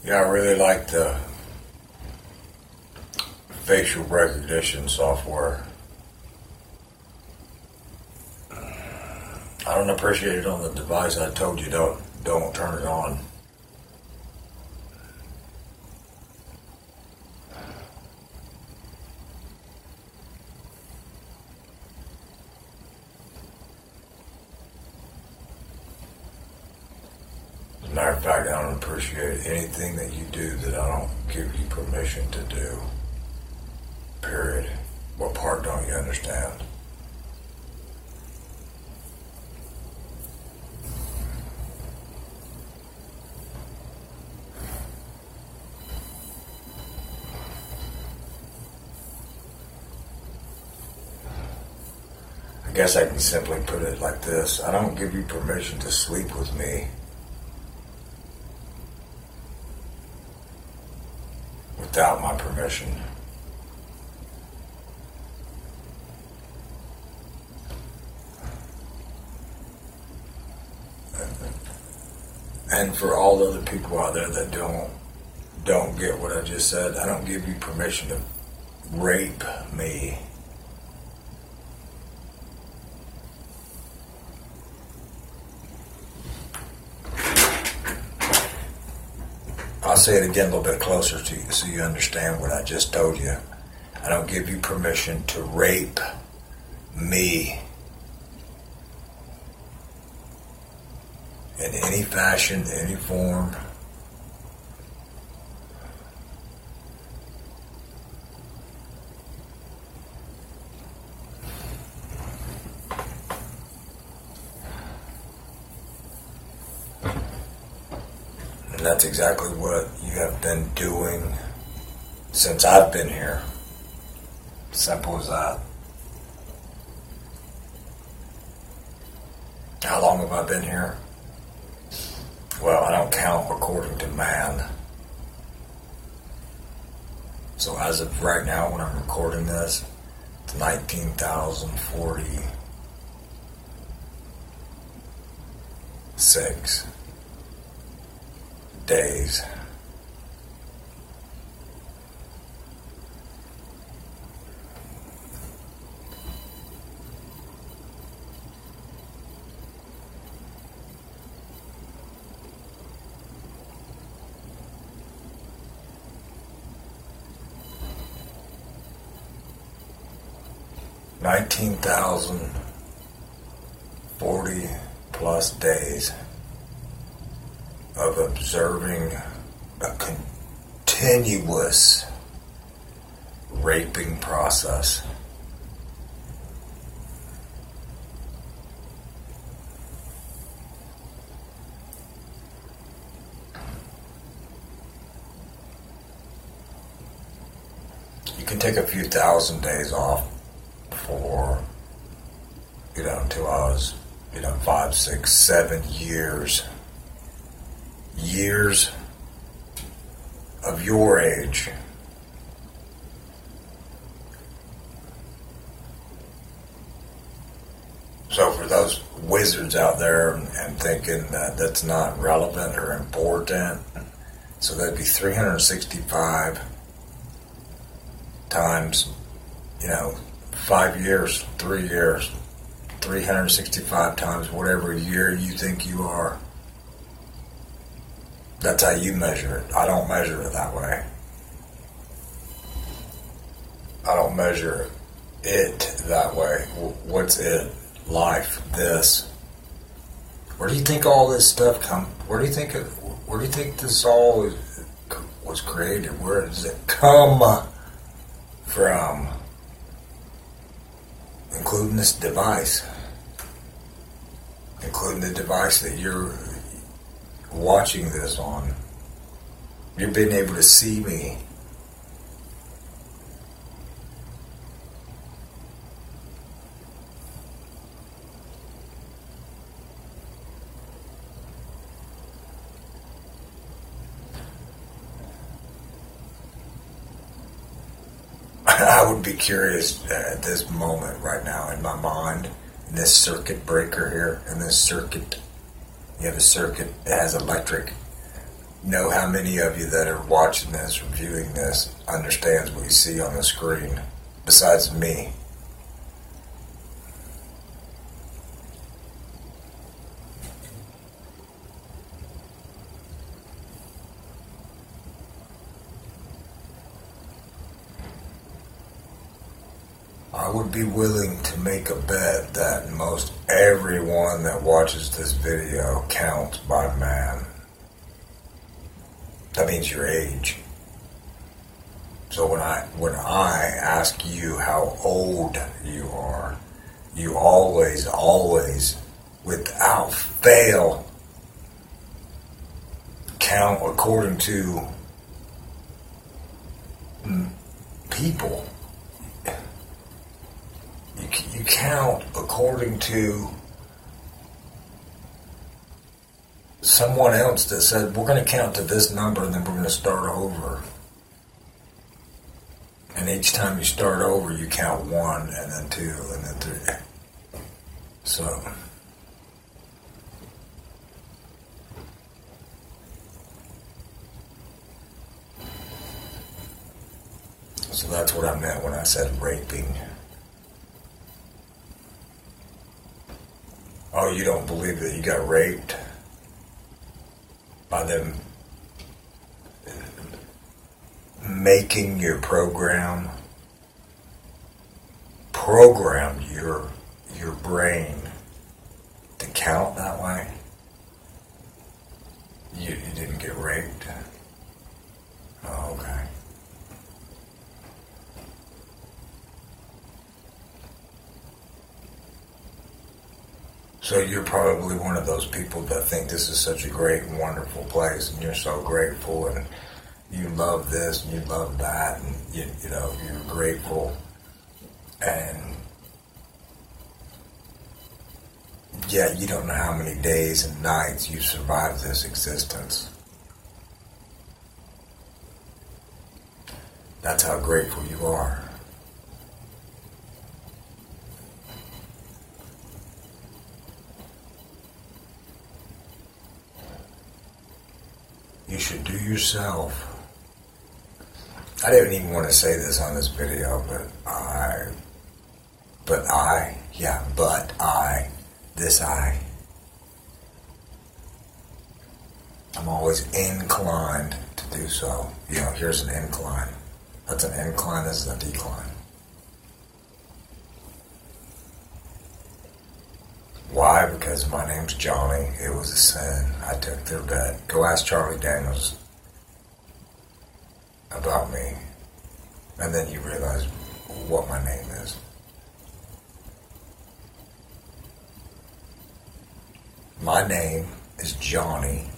Yeah, I really like the facial recognition software. I don't appreciate it on the device. I told you don't turn it on. As a matter of fact, I don't appreciate anything that you do that I don't give you permission to do. Period. What part don't you understand? I guess I can simply put it like this. I don't give you permission to sleep with me without my permission. And for all the other people out there that don't get what I just said, I don't give you permission to rape me. I'll say it again a little bit closer to you so you understand what I just told you. I don't give you permission to rape me in any fashion, any form. And that's exactly what you have been doing since I've been here. Simple as that. How long have I been here? Well, I don't count according to man. So as of right now, when I'm recording this, it's 19,046 days. $19,040 plus days of observing a continuous raping process. You can take a few thousand days off for, until I was, 5, 6, 7 years. Years of your age. So for those wizards out there and thinking that that's not relevant or important, so that'd be 365 times, 5 years, 3 years, 365 times whatever year you think you are. That's how you measure it. I don't measure it that way. I don't measure it that way. What's it? Life. This. Where do you think all this stuff come? Where do you think this all was created? Where does it come from? Including this device. Including the device that you're watching this on. You've been able to see me. I would be curious at this moment right now in my mind, in this circuit breaker here, in this circuit. You have a circuit that has electric know how many of you that are watching this or viewing this understands what you see on the screen, besides me. I would be willing to make a bet that most everyone that watches this video counts by man. That means your age. So when I ask you how old you are, you always, without fail, count according to people. You count according to someone else that said, we're going to count to this number and then we're going to start over. And each time you start over, you count 1 and then 2 and then 3. So that's what I meant when I said raping. Oh, you don't believe that you got raped by them making your programmed your brain to count that way? You didn't get raped? Oh, okay. So you're probably one of those people that think this is such a great and wonderful place, and you're so grateful, and you love this and you love that, and you know you're grateful, and yet you don't know how many days and nights you've survived this existence. That's how grateful you are. You should do yourself. I didn't even want to say this on this video, I'm always inclined to do so. You know, here's an incline. That's an incline, this is a decline. Why? Because my name's Johnny. It was a sin. I took their bet. Go ask Charlie Daniels about me. And then you realize what my name is. My name is Johnny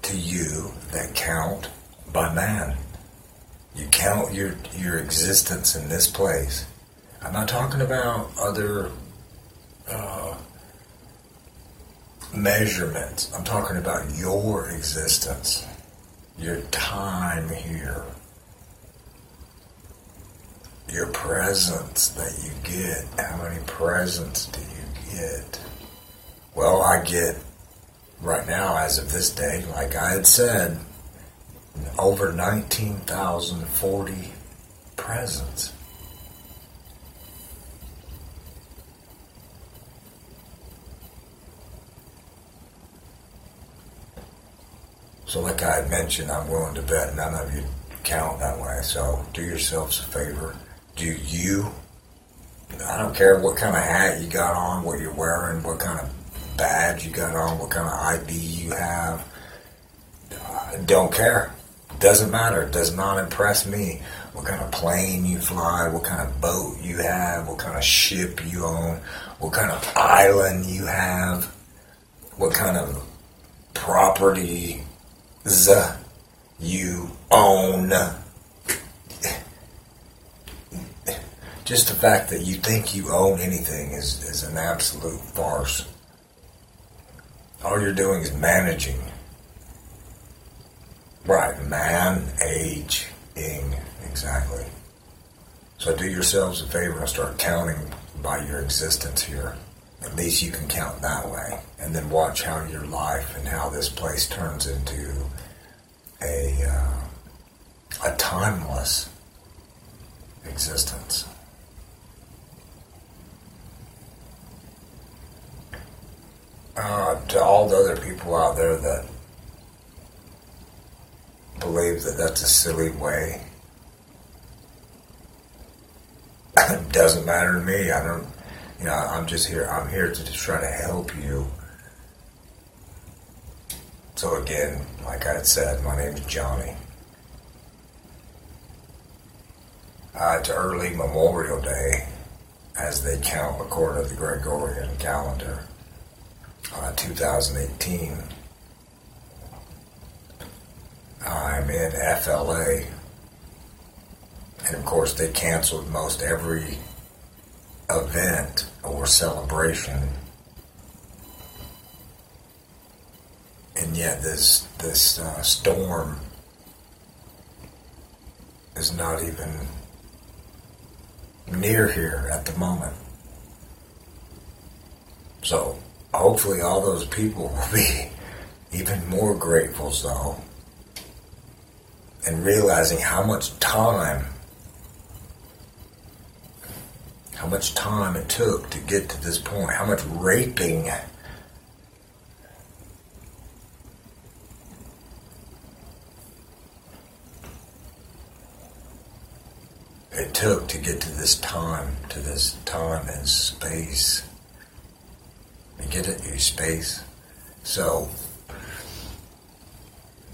to you that count by man. You count your existence in this place. I'm not talking about other measurements. I'm talking about your existence, your time here, your presents that you get. How many presents do you get? Well, I get right now, as of this day, like I had said, over 19,040 presents. So like I had mentioned, I'm willing to bet none of you count that way. So do yourselves a favor. Do you? I don't care what kind of hat you got on, what you're wearing, what kind of badge you got on, what kind of ID you have. Don't care. Doesn't matter. It does not impress me. What kind of plane you fly, what kind of boat you have, what kind of ship you own, what kind of island you have, what kind of property you own. Just the fact that you think you own anything is an absolute farce. All you're doing is managing. Right, managing, exactly. So do yourselves a favor and start counting by your existence here. At least you can count that way. And then watch how your life and how this place turns into a timeless existence. To all the other people out there that believe that that's a silly way, it doesn't matter to me. I don't, I'm just here. I'm here to just try to help you. So again, like I had said, my name is Johnny. It's early Memorial Day, as they count according to the Gregorian calendar, 2018. I'm in FLA, and of course they canceled most every event or celebration, and yet this storm is not even near here at the moment. So hopefully all those people will be even more grateful, though, and realizing how much time it took to get to this point, how much raping it took to get to this time and space. You get it? You space. So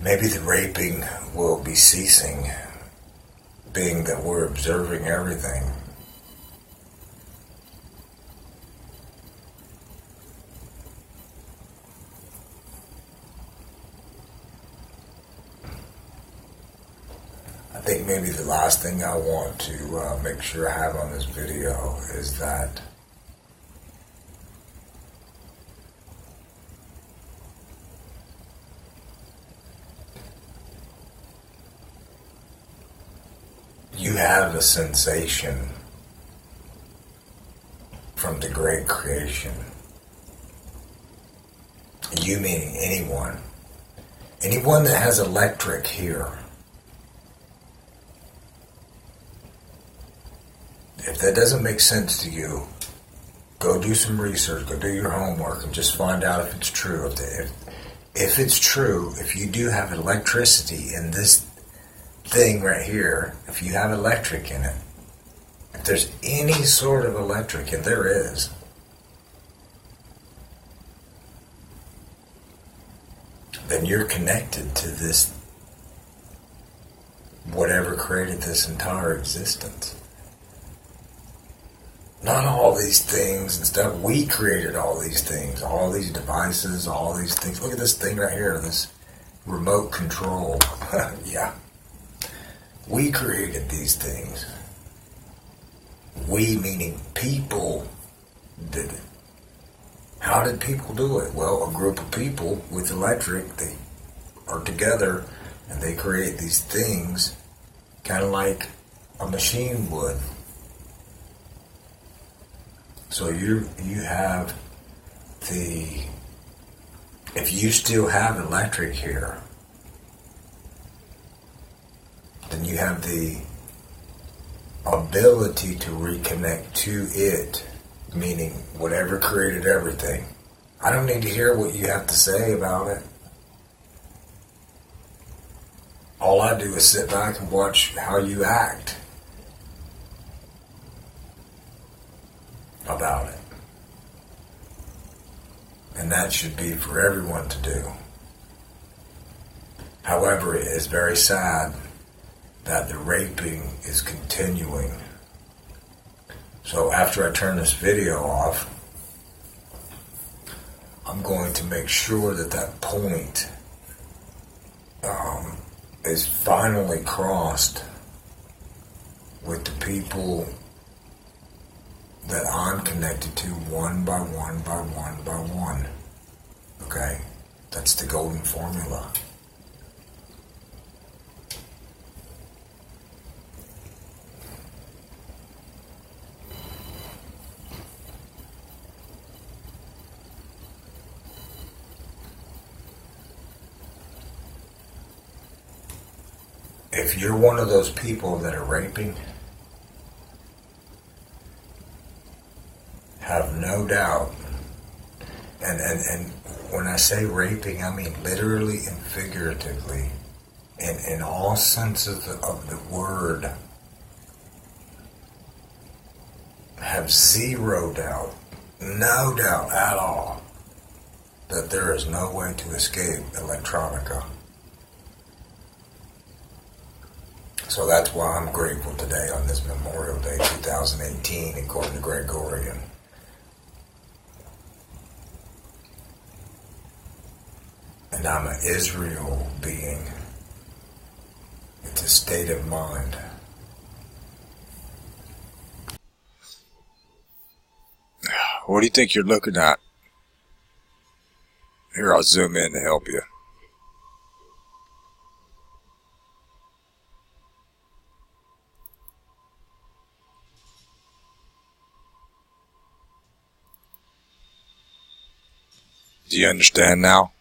maybe the raping will be ceasing, being that we're observing everything. I think maybe the last thing I want to make sure I have on this video is that you have a sensation from the great creation. You meaning anyone. Anyone that has electric here. If that doesn't make sense to you, go do some research, go do your homework, and just find out if it's true. If it's true, if you do have electricity in this thing right here, if you have electric in it, if there's any sort of electric, and there is, then you're connected to this, whatever created this entire existence. Not all these things and stuff. We created all these things, all these devices, all these things. Look at this thing right here, this remote control. Yeah. We created these things. We, meaning people, did it. How did people do it? Well, a group of people with electric, they are together and they create these things kind of like a machine would. So you have if you still have electric here, then you have the ability to reconnect to it, meaning whatever created everything. I don't need to hear what you have to say about it. All I do is sit back and watch how you act about it. And that should be for everyone to do. However, it is very sad that the raping is continuing. So after I turn this video off, I'm going to make sure that that point is finally crossed with the people that I'm connected to one by one by one by one. Okay? That's the golden formula. if you're one of those people that are raping, have no doubt, and when I say raping, I mean literally and figuratively, in all senses of the word, have zero doubt, no doubt at all, that there is no way to escape electronica. So that's why I'm grateful today on this Memorial Day 2018, according to Gregorian. And I'm an Israel being. It's a state of mind. What do you think you're looking at? Here, I'll zoom in to help you. Do you understand now?